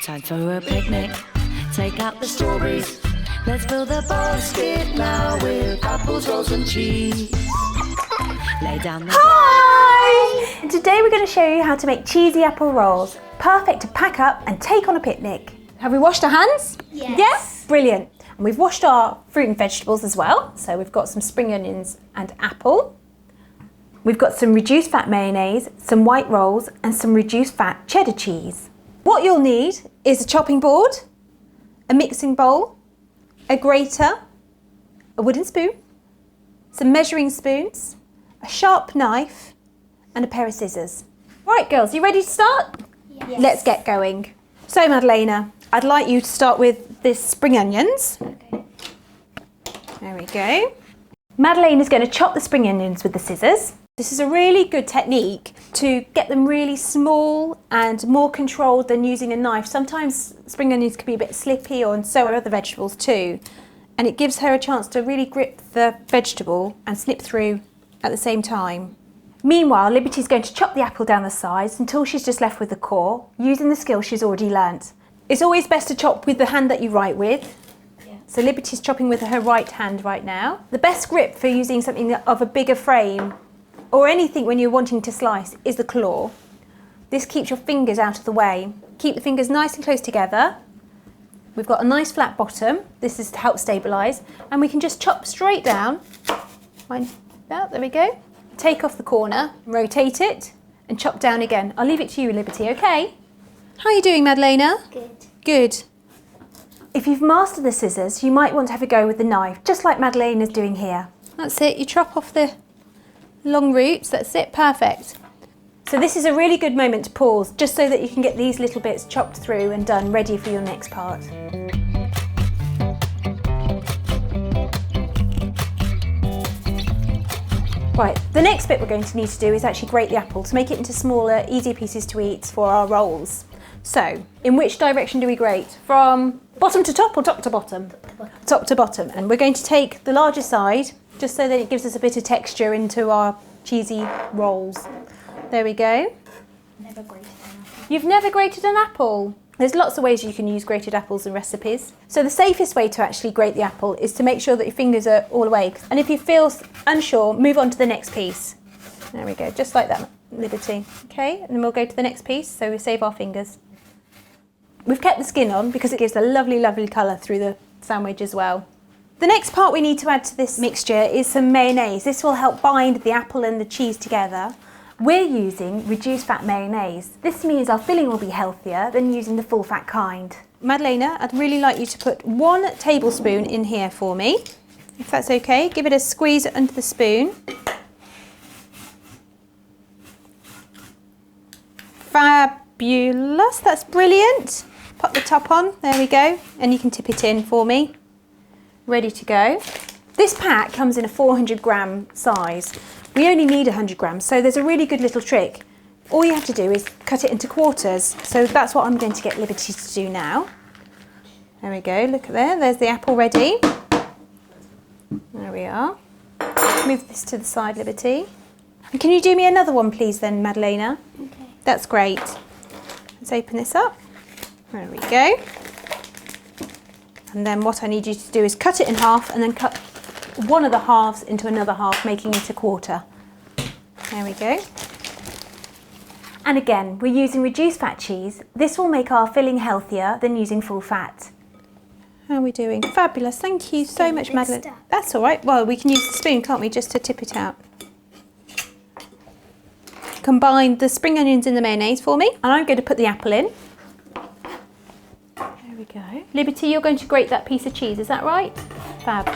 Time for a picnic. Take out the strawberries. Let's fill the basket now with apples, rolls and cheese. Lay down the Hi! And today we're going to show you how to make cheesy apple rolls. Perfect to pack up and take on a picnic. Have we washed our hands? Yes. Yes? Brilliant. And we've washed our fruit and vegetables as well. So we've got some spring onions and apple. We've got some reduced fat mayonnaise, some white rolls and some reduced fat cheddar cheese. What you'll need is a chopping board, a mixing bowl, a grater, a wooden spoon, some measuring spoons, a sharp knife and a pair of scissors. Right girls, you ready to start? Yes. Let's get going. So Madalena, I'd like you to start with this spring onions. Okay. There we go. Madalena's going to chop the spring onions with the scissors. This is a really good technique to get them really small and more controlled than using a knife. Sometimes spring onions can be a bit slippy, and so are other vegetables too. And it gives her a chance to really grip the vegetable and snip through at the same time. Meanwhile, Liberty's going to chop the apple down the sides until she's just left with the core, using the skill she's already learnt. It's always best to chop with the hand that you write with. So Liberty's chopping with her right hand right now. The best grip for using something of a bigger frame or anything when you're wanting to slice is the claw. This keeps your fingers out of the way. Keep the fingers nice and close together. We've got a nice flat bottom. This is to help stabilise. And we can just chop straight down. Mind that, there we go. Take off the corner, rotate it and chop down again. I'll leave it to you, Liberty, okay? How are you doing, Madalena? Good. Good. If you've mastered the scissors, you might want to have a go with the knife, just like Madalena's doing here. That's it, you chop off the long roots, that's it, perfect. So this is a really good moment to pause, just so that you can get these little bits chopped through and done, ready for your next part. Right, the next bit we're going to need to do is actually grate the apple to make it into smaller, easy pieces to eat for our rolls. So, in which direction do we grate? From bottom to top or top to bottom? Top to bottom. And we're going to take the larger side, just so that it gives us a bit of texture into our cheesy rolls. There we go. Never grated an apple. You've never grated an apple? There's lots of ways you can use grated apples in recipes. So the safest way to actually grate the apple is to make sure that your fingers are all away. And if you feel unsure, move on to the next piece. There we go, just like that, Liberty. Okay, and then we'll go to the next piece, so we save our fingers. We've kept the skin on because it gives a lovely, lovely colour through the sandwich as well. The next part we need to add to this mixture is some mayonnaise. This will help bind the apple and the cheese together. We're using reduced fat mayonnaise. This means our filling will be healthier than using the full fat kind. Madalena, I'd really like you to put 1 tablespoon in here for me, if that's okay. Give it a squeeze under the spoon. Fabulous, that's brilliant. Pop the top on, there we go, and you can tip it in for me. Ready to go. This pack comes in a 400 gram size. We only need 100 grams, so there's a really good little trick. All you have to do is cut it into quarters. So that's what I'm going to get Liberty to do now. There we go, look at there, there's the apple ready. There we are. Move this to the side, Liberty. And can you do me another one, please, then, Madalena? Okay. That's great. Let's open this up. There we go. And then what I need you to do is cut it in half and then cut one of the halves into another half, making it a quarter. There we go. And again, we're using reduced fat cheese. This will make our filling healthier than using full fat. How are we doing? Fabulous. Thank you so much, Madeleine. That's all right. Well, we can use the spoon, can't we, just to tip it out. Combine the spring onions in the mayonnaise for me, and I'm going to put the apple in. There we go. Liberty, you're going to grate that piece of cheese, is that right? Fab.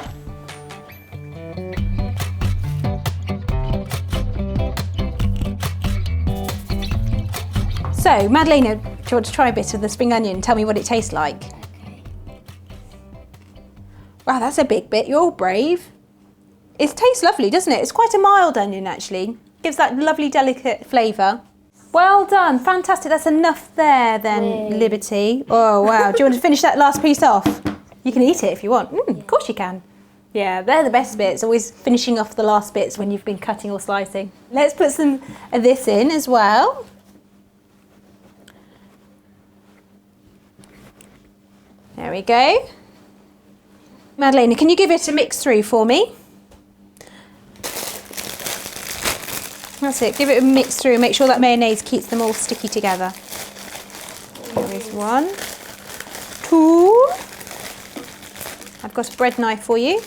So, Madalena, do you want to try a bit of the spring onion and tell me what it tastes like? Okay. Wow, that's a big bit. You're brave. It tastes lovely, doesn't it? It's quite a mild onion, actually. Gives that lovely, delicate flavour. Well done. Fantastic. That's enough there, then, Yay. Liberty. Oh, wow. Do you want to finish that last piece off? You can eat it if you want. Of course you can. Yeah, they're the best bits. Always finishing off the last bits when you've been cutting or slicing. Let's put some of this in as well. There we go. Madalena, can you give it a mix through for me? That's it, give it a mix through, make sure that mayonnaise keeps them all sticky together. There is 1, 2. I've got a bread knife for you.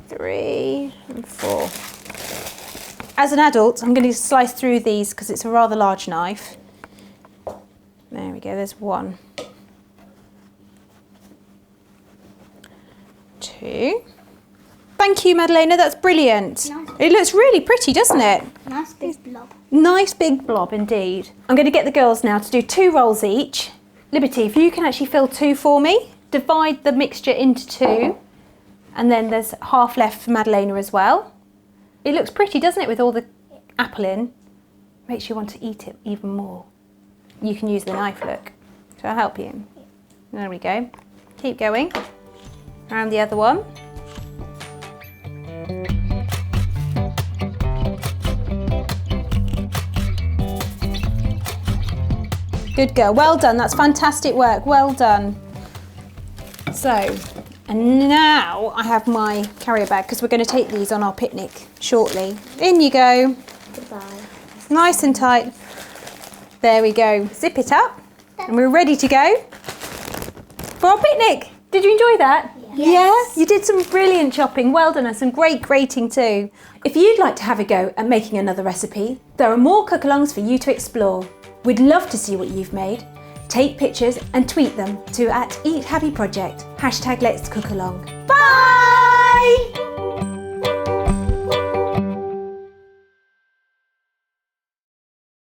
3 and 4. As an adult, I'm going to slice through these because it's a rather large knife. There we go, there's 1. 2. Thank you, Madalena, that's brilliant. Nice. It looks really pretty, doesn't it? Nice big blob. Nice big blob indeed. I'm going to get the girls now to do 2 rolls each. Liberty, if you can actually fill 2 for me, divide the mixture into 2, and then there's half left for Madalena as well. It looks pretty, doesn't it, with all the apple in? Makes you want to eat it even more. You can use the knife, look. Shall I help you? There we go. Keep going. Around the other one. Good girl, well done, that's fantastic work, well done. So, and now I have my carrier bag because we're going to take these on our picnic shortly. In you go. Goodbye. Nice and tight. There we go. Zip it up and we're ready to go for our picnic. Did you enjoy that? Yes. Yeah? You did some brilliant chopping. Well done, and some great grating too. If you'd like to have a go at making another recipe, there are more cook-alongs for you to explore. We'd love to see what you've made. Take pictures and tweet them to @EatHappyProject. #Let's Cook Along. Bye!